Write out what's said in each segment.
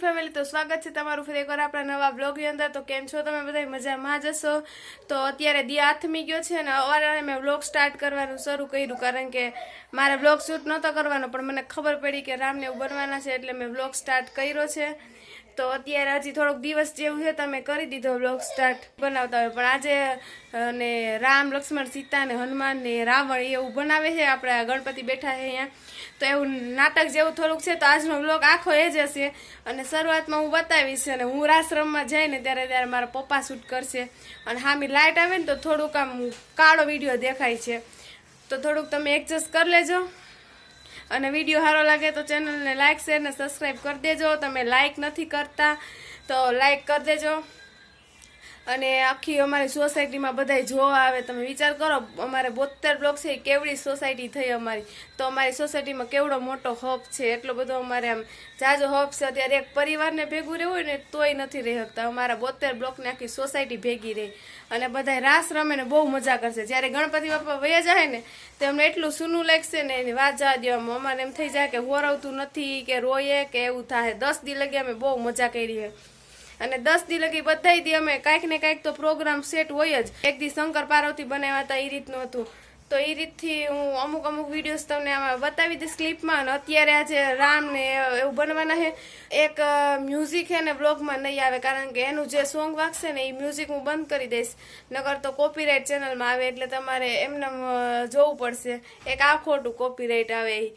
Family, તો સ્વાગત છે તમારું ફરી એકવાર આપણા નવા બ્લોગની અંદર। તો કેમ છો તમે બધા? મજામાં જ હશો। તો અત્યારે દી આથમી ગયો છે ને અવારે મેં બ્લોગ સ્ટાર્ટ કરવાનું શરૂ કર્યું, કારણ કે મારે બ્લોગ શૂટ નહોતો કરવાનો, પણ મને ખબર પડી કે રામને એવું બનવાના છે એટલે મેં બ્લોગ સ્ટાર્ટ કર્યો છે। તો અત્યારે હજી થોડોક દિવસ જેવું છે તમે કરી દીધો બ્લોગ સ્ટાર્ટ બનાવતા હોય, પણ આજે ને રામ લક્ષ્મણ સીતા ને હનુમાન ને રાવણ એવું બનાવે છે। આપણે ગણપતિ બેઠા છે અહીંયા, તો એવું નાટક જેવું થોડુંક છે। તો આજનો બ્લોગ આખો એ જ હશે અને શરૂઆતમાં હું બતાવીશ, અને હું રાસરમમાં જઈને ત્યારે મારા પપ્પા શૂટ કરશે, અને હામી લાઇટ આવે ને તો થોડુંક આમ કાળો વિડીયો દેખાય છે, તો થોડુંક તમે એડજસ્ટ કરી લેજો। અને વિડીયો સારો લાગે તો ચેનલને લાઇક શેર ને સબસ્ક્રાઈબ કરી દેજો। તમે લાઇક નથી કરતા તો લાઇક કરી દેજો। અને આખી અમારી સોસાયટીમાં બધાય જોવા આવે, તમે વિચાર કરો અમારે 72 બ્લોક છે, કેવડી સોસાયટી થઈ અમારી, તો અમારી સોસાયટીમાં કેવડો મોટો હબ છે, એટલો બધો અમારે આમ જાજો હબ છે। અત્યારે એક પરિવારને ભેગું રહેવું હોય ને તોય નથી રહી શકતા, અમારા 72 બ્લોકની આખી સોસાયટી ભેગી રહી, અને બધા રાસ રમે ને બહુ મજા કરશે। જ્યારે ગણપતિ બાપા વયા જાય ને તો એમને એટલું સૂનું લાગશે ને એની વાત જવા દેવામાં, અમારે એમ થઈ જાય કે હોરવતું નથી કે રોયે કે એવું થાય। 10 દી લગી અમે બહુ મજા કરી છે, અને 10 દી લગી બધાય દી અમે કાંઈક ને કાંઈક તો પ્રોગ્રામ સેટ હોય જ। એક દી શંકર પાર્વતી બનાવ્યા હતા, એ રીતનું હતું, તો એ રીતથી હું અમુક વિડીયોઝ તમને આમાં બતાવી દઈશ ક્લિપમાં। અને અત્યારે આજે રામ ને એવું બનવાના છે। એક મ્યુઝિક છે ને બ્લોગમાં નહીં આવે, કારણ કે એનું જે સોંગ વાગશે ને એ મ્યુઝિક હું બંધ કરી દઈશ, નકર તો કોપીરાઇટ ચેનલમાં આવે, એટલે તમારે એમને જોવું પડશે। એક આ ખોટું કોપીરાઇટ આવે એ।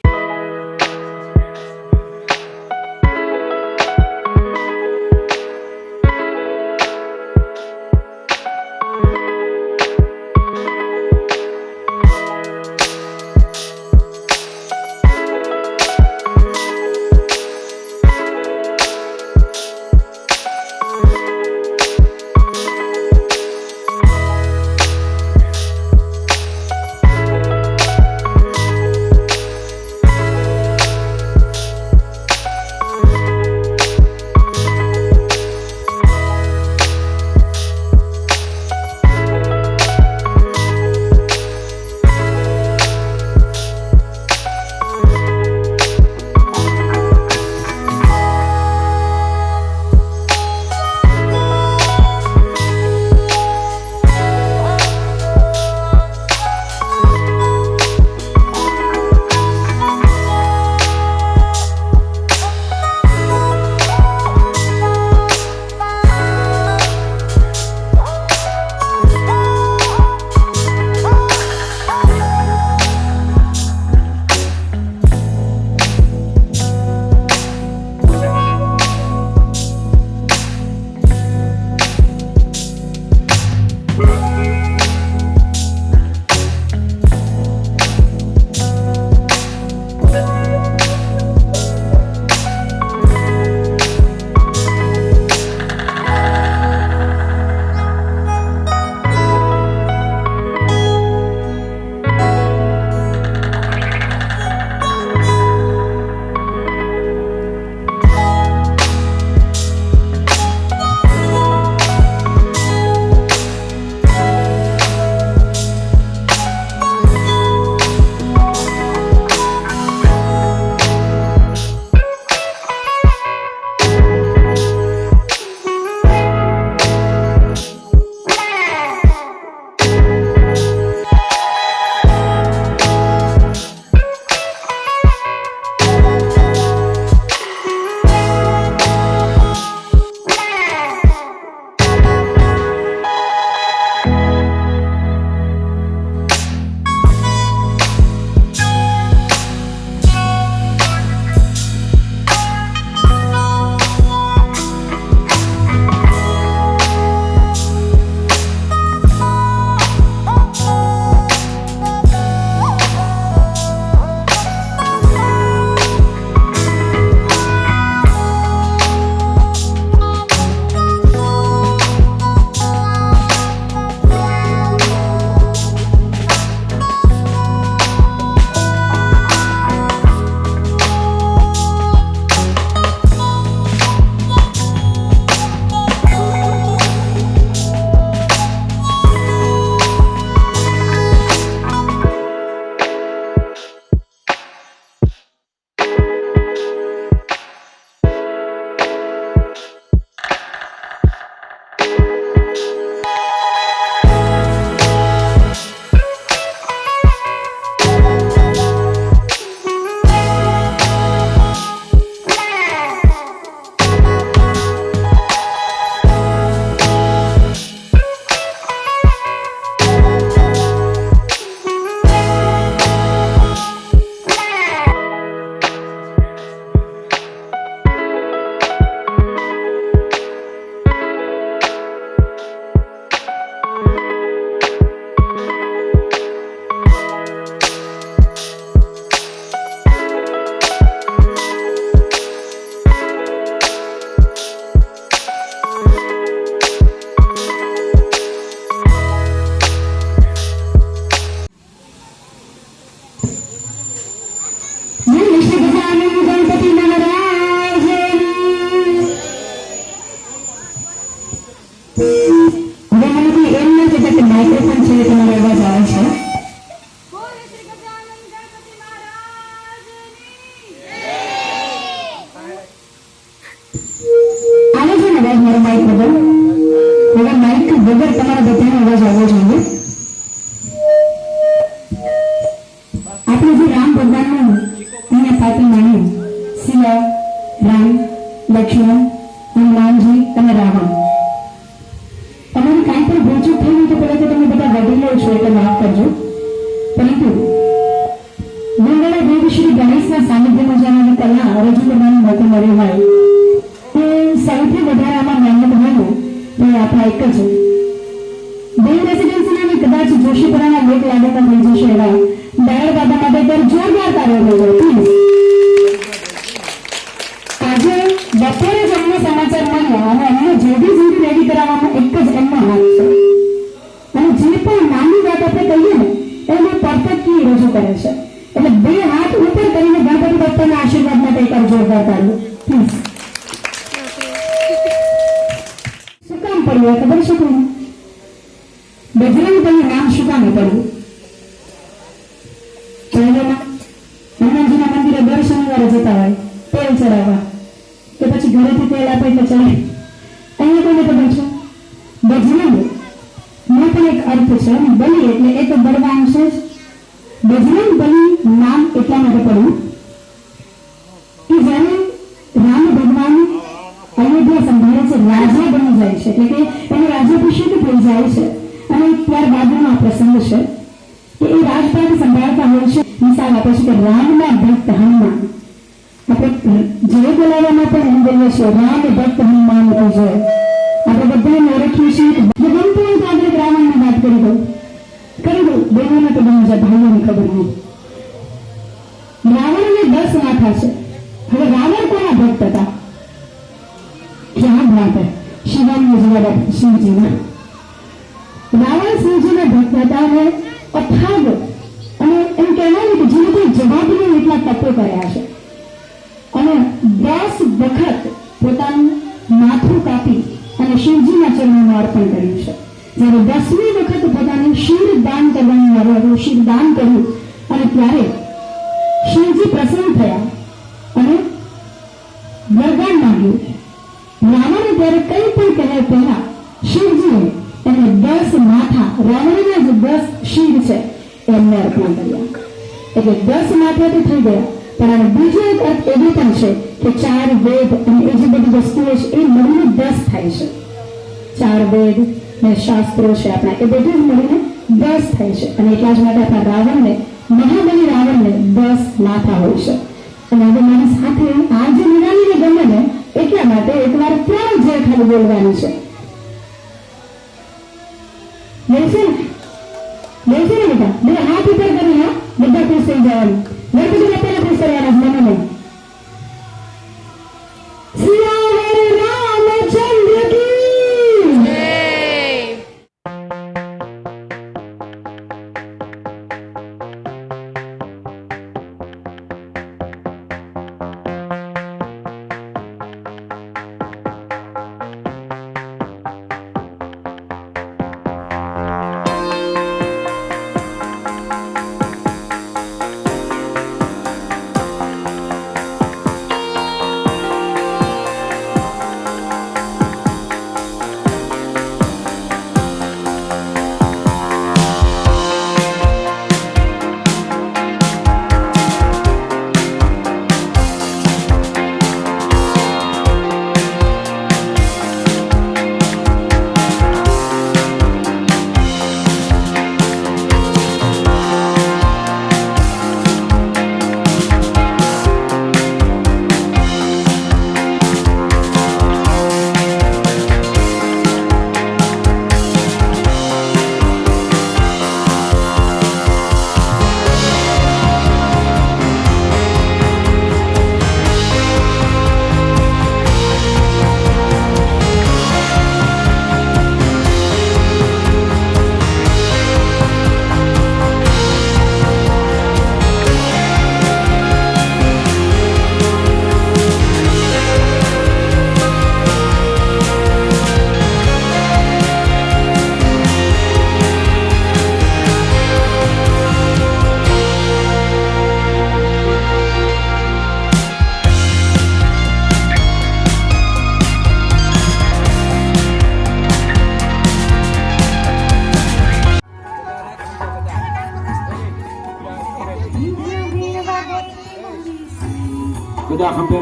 બોલો શ્રી ગજાનન ગણપતિ મહારાજની. હવે મને કોઈ એમ નથી કે માઇક્રોફોન છે તમારો અવાજ આવે છે. આવે છે ને અવાજ મારો માઇક વગર? હવે માઇક વગર તમારા બધાનો અવાજ આવવો જોઈએ. આપણે જે રામ ભગવાનનું અહીંયા પાત્ર માન્યું, સીતા, રામ, લક્ષ્મણ, હનુમાનજી અને રાવણ. તમારી કાંઈ પણ ભૂલચૂક થઈ હોય તો પહેલા તો તમે બધા વડીલો છો એટલે માફ કરજો. પરંતુ મંગળા દેવ શ્રી ગણેશના સાનિધ્યમાં જવાની કલા રજૂ કરવાનો મોકો મળ્યો હોય તો સૌથી વધારે આમાં મહેનત હોય તો એ આપણા એક જ દેવ રેસિડેન્સીના કદાચ જોશીપુરાના લોક લાગતા થઈ જશે એવા દયાળ બાબા માટે એક જોરદાર કાર્ય થયો પ્લીઝ. આજે બપોરે જ અમને સમાચાર મળ્યા અને અમને જલ્દી જલ્દી રેડી કરાવવામાં એક જ એમનો હાથ છે. અને જે પણ નાની વાત આપણે કહીએ ને એને પરફેક્ટલી રજૂ કરે છે. એટલે બે હાથ ઉપર કરીને ગણપતિ બાપ્પાના આશીર્વાદ માટે એક જોરદાર કાર્ય પ્લીઝ. શું કામ પડ્યું ખબર છે કોઈને? બજરંગ બલી નામ શું કામ પડ્યું? હનુમાનજીના મંદિરે દર શનિવારે જતા હોય તેલ ચડાવવા કે પછી ઘરેથી તેલ આપે એટલે ચડાય. અહીંયા કોઈને ખબર છે? બજરંગ નો પણ એક અર્થ છે. બલી એટલે એક બળવાન છે. બજરંગ બલી નામ એટલા માટે પડ્યું કે જ્યારે રામ ભગવાન અયોધ્યા સંભાળે છે, રાજા બની જાય છે, એટલે કે એનો રાજ્યાભિષેક થઈ જાય છે અને ત્યારબાદનો આ પ્રસંગ છે કે એ રાજપાટ સંભાળતા હોય છે. મિસાલ આપે છે કે રામના ભક્ત હનુમાન. આપણે જય બોલાવવામાં પણ એમ બોલીએ છીએ રામ ભક્ત હનુમાન જય. આપણે બધાને ઓળખીએ છીએ. ગમતું હોય તો આપણે રાવણની વાત કરી દઉં બહેનોને તો બની જાય, ભાઈઓને ખબર નહીં. રાવણને 10 માથા છે. હવે રાવણ કોના ભક્ત હતા? ક્યાં વાત હે? શિવાનનો જવાબ આપે શિવજીના. રાવણ શિવજીના ભક્ત હતા અને અથાગ અને એમ કહેવાય કે જેને કોઈ જવાબ નહીં એટલા તપો કર્યા છે અને 10 વખત પોતાનું માથું કાપી અને શિવજીના ચરણોમાં અર્પણ કર્યું છે. જ્યારે 10મી વખત પોતાનું શિર દાન કરવાનું આવ્યું, શિર દાન કર્યું અને ત્યારે શિવજી પ્રસન્ન થયા અને વરદાન માંગ્યું. રાવણે ત્યારે કંઈ પણ કહે પહેલા શિવજીએ એને 10 માથા, રાવણના જે 10 શિર છે એમને અર્પણ કર્યા. એટલે 10 માથા તો થઈ ગયા, પણ આનો બીજો એક અર્થ એવો પણ છે કે 4 વેદ અને એ જે બધી વસ્તુઓ છે એ મળીને 10 થાય છે. 4 વેદ ને શાસ્ત્રો છે આપણા, એ બધું જ મળીને 10 થાય છે. અને એટલા જ માટે આપણા રાવણને, મહાબલી રાવણને 10 માથા હોય છે. અને હવે મારી સાથે આ જે નિરાલીને ગમે ને એટલા માટે એકવાર ત્રણ જે ખાલી બોલવાની છે. બોલશે ને બેટા? બધા હાથ ઉપર કરી, હા, બધા ખુશ થઈ જવાનું. ગણપતિ બાપાને ખુશ કરવાના, મને નહીં. સિયાવર રામચંદ્ર કી જય. બધા ખંભે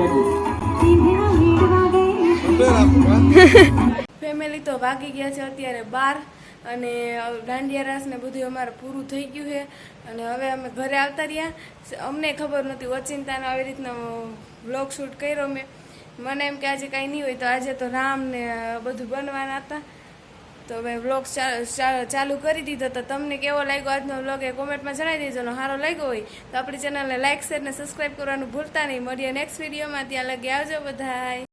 ફેમિલી તો ભાગી ગયા છે અત્યારે બહાર અને દાંડિયા રાસ ને બધું અમારે પૂરું થઈ ગયું છે અને હવે અમે ઘરે આવતા રહ્યા અમને ખબર નહોતી ઓચિંતાનો આવી રીતના વ્લોગ શૂટ કર્યો મેં મને એમ કે આજે કાંઈ નહીં હોય તો આજે તો રામ ને બધું બનવાના હતા તો હવે વ્લોગ ચાલુ કરી દીધો તો તમને કેવો લાગ્યો આજનો વ્લોગ એ કોમેન્ટમાં જણાવી દેજો ને સારો લાગ્યો હોય તો આપણી ચેનલને લાઇક શેર ને સબસ્ક્રાઈબ કરવાનું ભૂલતા નહીં મળીએ નેક્સ્ટ વિડીયોમાં ત્યાં લગી આવજો બધાય